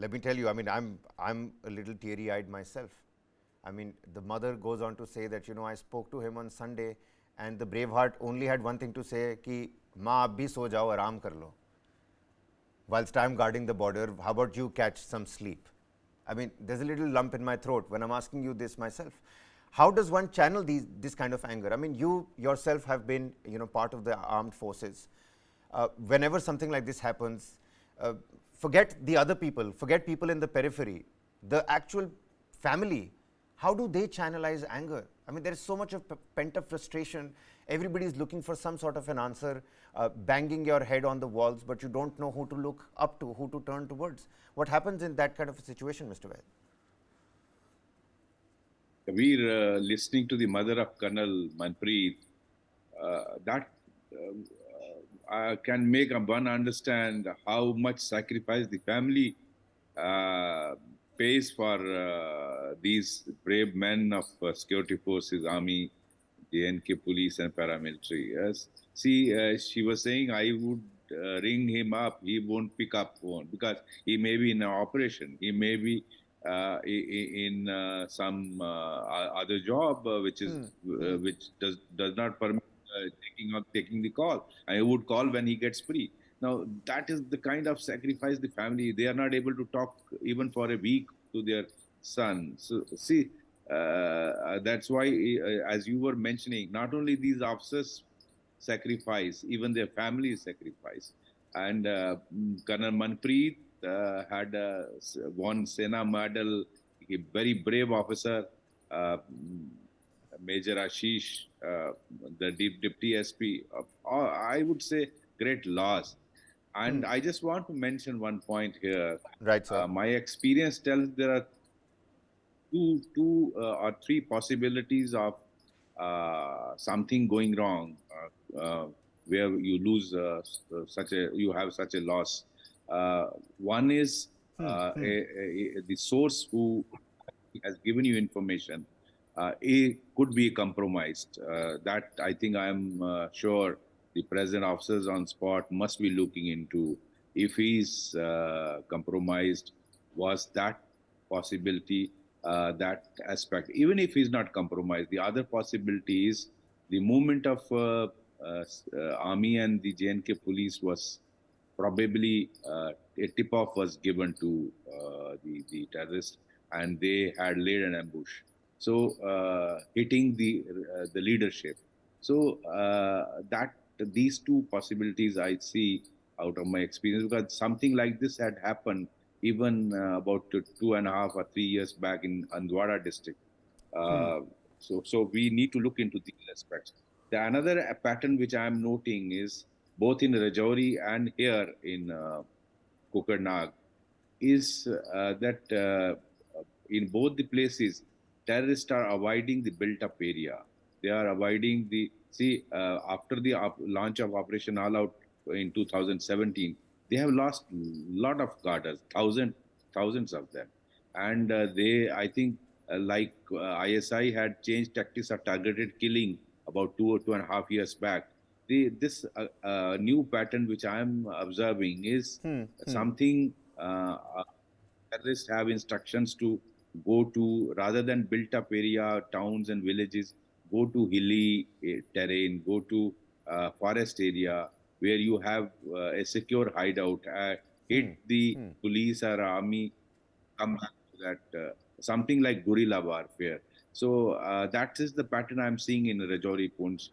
let me tell you, I mean, I'm a little teary-eyed myself. I mean, the mother goes on to say that, I spoke to him on Sunday, and the Braveheart only had one thing to say, कि माँ आप भी सो जाओ, आराम कर लो. Whilst I'm guarding the border, how about you catch some sleep? I mean, there's a little lump in my throat when I'm asking you this myself. How does one channel this kind of anger? I mean, you yourself have been, part of the armed forces. Whenever something like this happens, forget the other people, forget people in the periphery, the actual family. How do they channelize anger? I mean, there is so much of pent-up frustration. Everybody is looking for some sort of an answer, banging your head on the walls, but you don't know who to look up to, who to turn towards. What happens in that kind of a situation, Mr. Vaid? We're listening to the mother of Colonel Manpreet. That can make one understand how much sacrifice the family pays for these brave men of security forces, army, the NK police and paramilitary. Yes. See, she was saying I would ring him up. He won't pick up phone because he may be in an operation. He may be in some other job which does not permit taking the call. And he would call when he gets free. Now that is the kind of sacrifice the family. They are not able to talk even for a week to their son. So see, that's why, as you were mentioning, not only these officers sacrifice, even their families sacrifice. And Colonel Manpreet had won Sena Medal, a very brave officer. Major Ashish, the Deputy SP, I would say great loss. And I just want to mention one point here. Right, sir. My experience tells there are two or three possibilities of something going wrong where you lose you have such a loss. One is the source who has given you information it could be compromised. That I think I am sure the present officers on spot must be looking into. If he's compromised, was that possibility, that aspect? Even if he's not compromised, the other possibility is the movement of army and the JNK police was probably a tip-off was given to the terrorists, and they had laid an ambush. So hitting the leadership. So that these two possibilities I see out of my experience, because something like this had happened even about 2.5 or 3 years back in Andwara district. So we need to look into these aspects. The another pattern which I am noting is both in Rajouri and here in Kokernag is that in both the places, terrorists are avoiding the built-up area. They are avoiding the, after the launch of Operation All Out in 2017, they have lost a lot of guarders, thousands of them. And they, I think, ISI had changed tactics of targeted killing about 2.5 years back. This new pattern which I am observing is something terrorists have instructions to go to, rather than built up area, towns and villages, go to hilly terrain, go to forest area where you have a secure hideout, hit the police or army, come back to that, something like guerrilla warfare. So that is the pattern I'm seeing in Rajouri Punch.